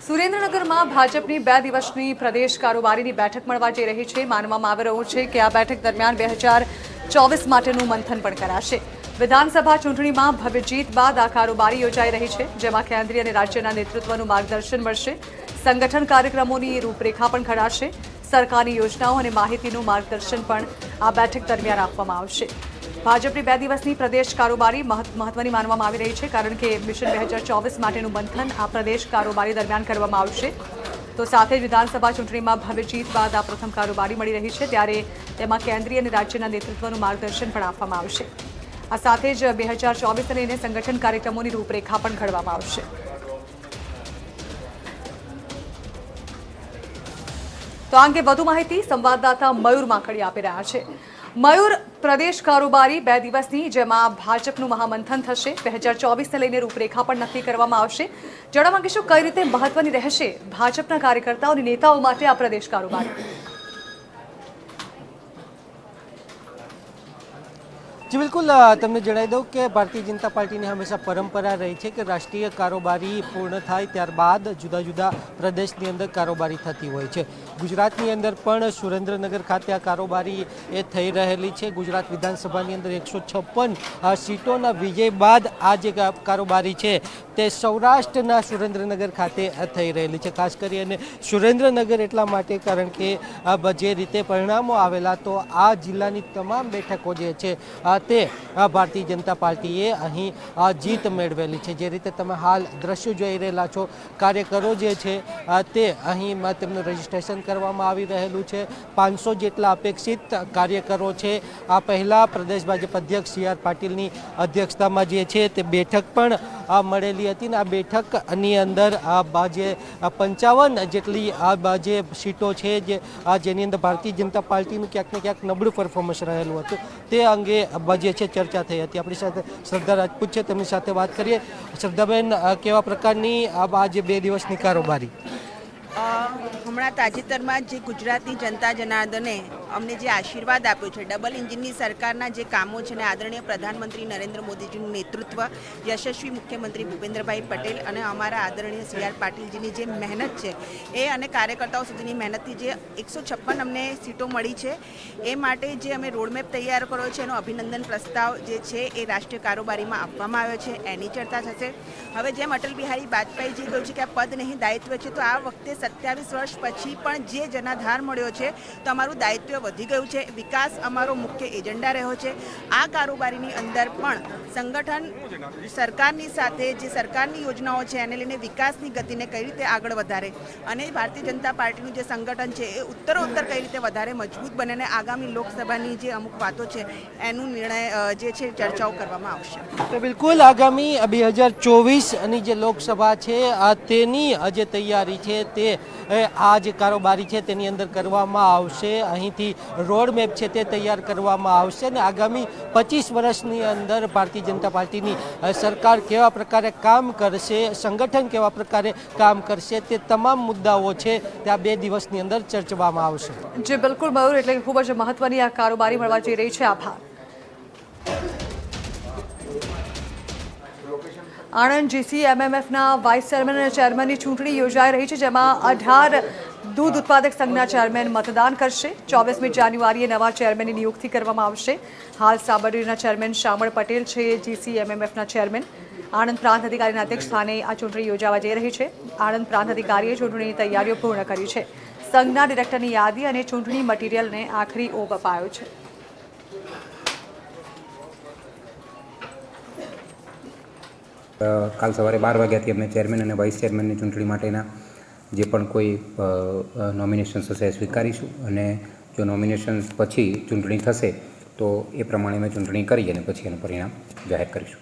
સુરેન્દ્રનગરમાં ભાજપની 2 દિવસની પ્રદેશ કારોબારીની બેઠક મળવા જઈ રહી છે। માનવામાં આવી રહ્યું છે કે આ બેઠક દરમિયાન 2024 માટેનું મંથન પણ કરાશે। વિધાનસભા ચૂંટણીમાં ભવ્ય જીત બાદ આ કારોબારી યોજાઈ રહી છે, જેમાં કેન્દ્રીય અને રાજ્યના નેતૃત્વનું માર્ગદર્શન મળશે। સંગઠન કાર્યક્રમોની રૂપરેખા પણ ઘડાશે। સરકારની યોજનાઓ અને માહિતીનું માર્ગદર્શન પણ આ બેઠક દરમિયાન આપવામાં આવશે। ભાજપની 2 દિવસની પ્રદેશ કારોબારી મહત્વની માનવામાં આવી રહી છે, કારણ કે મિશન 2024 માટેનું મંથન આ પ્રદેશ કારોબારી દરમિયાન કરવામાં આવશે। તો સાથે જ વિધાનસભા ચૂંટણીમાં ભવ્ય જીત બાદ આ પ્રથમ કારોબારી મળી રહી છે, ત્યારે તેમાં કેન્દ્રીય અને રાજ્યના નેતૃત્વનું માર્ગદર્શન પણ આપવામાં આવશે। આ સાથે જ 2024ને લઈને સંગઠન કાર્યક્રમોની રૂપરેખા પણ ઘડવામાં આવશે। તો આ અંગે વધુ માહિતી સંવાદદાતા મયુર માકડી આપી રહ્યા છે। મયુર, પ્રદેશ કારોબારી 2 દિવસની, જેમાં ભાજપનું મહામંથન થશે, 2024ને લઈને રૂપરેખા પણ નક્કી કરવામાં આવશે। જણાવવા માંગીશું કઈ રીતે મહત્વની રહેશે ભાજપના કાર્યકર્તાઓ અને નેતાઓ માટે આ પ્રદેશ કારોબારી? जी बिल्कुल, तमने जणावी दऊं कि भारतीय जनता पार्टी ने हमेशा परंपरा रही है कि राष्ट्रीय कारोबारी पूर्ण थाय त्यारबाद जुदा जुदा प्रदेश की अंदर कारोबारी थती होय छे। गुजरात की अंदर पण सुरेन्द्रनगर खाते आ कारोबारी ए थई रहेली छे। गुजरात विधानसभा की अंदर 156 सीटों विजय बाद आ जे कारोबारी है ते सौराष्ट्रना सुरेन्द्रनगर खाते थई रहेली छे। खास करीने सुरेन्द्रनगर एटला माटे कारण के जे रीते परिणामों आवेला तो आ जिल्लानी तमाम बेठको जे छे ते भारतीय जनता पार्टीए अहीं जीत मेळवेली छे। जे रीते तमे हाल दृश्य जोई रहेला छो, कार्यकरो जे छे ते अहीं तेमनुं रजिस्ट्रेशन करवामां आवी रहेलुं छे। 500 जेटला अपेक्षित कार्यकरो छे। आ पहला प्रदेश भाजप अध्यक्ष CR पाटीलनी अध्यक्षतामां जे छे ते बेठक पण मळेली हती ने आ बेठकनी अंदर जे 55 जेटली जे सीटो छे जेनी अंदर भारतीय जनता पार्टीनुं क्यांक ने क्यांक नबळुं परफॉर्मन्स रहेलुं हतुं ते अंगे जे छे चर्चा थई हती। आपणी साथे श्रद्धा राजपूत छे, તેમની સાથે વાત કરીએ। શ્રદ્ધાબેન, કેવા પ્રકારની આ જે 2 દિવસની કારોબારી? હમણાં તાજેતરમાં જે ગુજરાતની જનતા જનાર્દને અમને જે આશીર્વાદ આપ્યો છે, ડબલ એન્જિનની સરકારના જે કામો છે ને આદરણીય પ્રધાનમંત્રી નરેન્દ્ર મોદીજીનું નેતૃત્વ, યશસ્વી મુખ્યમંત્રી ભૂપેન્દ્રભાઈ પટેલ અને અમારા આદરણીય CR પાટીલજીની જે મહેનત છે એ અને કાર્યકર્તાઓ સુધીની મહેનતથી જે 156 અમને સીટો મળી છે, એ માટે જે અમે રોડમેપ તૈયાર કર્યો છે એનો અભિનંદન પ્રસ્તાવ જે છે એ રાષ્ટ્રીય કારોબારીમાં આપવામાં આવ્યો છે, એની ચર્ચા થશે। હવે જેમ અટલ બિહારી વાજપેયીજી કહ્યું છે કે આ પદ નહીં દાયિત્વ છે, તો આ વખતે 27 વર્ષ પછી પણ જે જનાધાર મળ્યો છે તો અમારું દાયિત્વ વધી ગયું છે। વિકાસ અમારો મુખ્ય એજન્ડા રહ્યો છે। આ કારોબારીની અંદર પણ સંગઠન સરકારની સાથે જે સરકારની યોજનાઓ છે એને લઈને વિકાસની ગતિને કઈ રીતે આગળ વધારે અને ભારતીય જનતા પાર્ટીનું જે સંગઠન છે એ ઉત્તરોત્તર કઈ રીતે વધારે મજબૂત બને અને આગામી લોકસભાની જે અમુક વાતો છે એનું નિર્ણય જે છે ચર્ચાઓ કરવામાં આવશે। તો બિલકુલ આગામી 2024ની જે લોકસભા છે તેની જે તૈયારી છે તે આ જે કારોબારી છે તેની અંદર કરવામાં આવશે। અહીંથી રોડ મેપ છે તે તૈયાર કરવામાં આવશે અને આગામી 25 વર્ષની અંદર ભારતીય जनता पार्टी सरकार केवा प्रकारे काम करशे, संगठन केवा प्रकारे काम करशे, ते तमाम मुद्दाओ छे ते आ 2 दिवसनी अंदर चर्चवामां आवशे। जी बिल्कुल मयूर, એટલે ખૂબ જ મહત્વની આ કારોબારી મળવા જઈ રહી છે। આભાર। આણંદ GCMMFના વાઇસ ચેરમેન અને ચેરમેનની ચૂંટણી યોજાઈ રહી છે, જેમાં 18 दूध उत्पादक संघना चेरमेन मतदान करशे। 24મી જાન્યુઆરીએ नवा चेरमेननी नियुक्ति करवामां आवशे। हाल साबरडीना चेरमेन शामळ पटेल छे GCMMFना चेरमेन। आणंद प्रांत अधिकारीना अध्यक्ष स्थाने आ चूंटणी योजावा जई रही छे। आणंद प्रांत अधिकारीए चूंटणीनी तैयारीओ पूर्ण करी छे। संघना डिरेक्टरनी यादी अने चूंटणी मटीरियलने आखरी ओप अपायो छे। काल सवारे 12 वाग्याथी अमे चेरमेन अने वाइस चेरमेननी चूंटणी माटेना जे पण कोई नॉमिनेशन्स हशे स्वीकारीशुं अने जो नॉमिनेशन्स पछी चूंटणी थशे तो ए प्रमाणे अमे चूंटणी करी अने पछी एनुं परिणाम जाहेर करीशुं।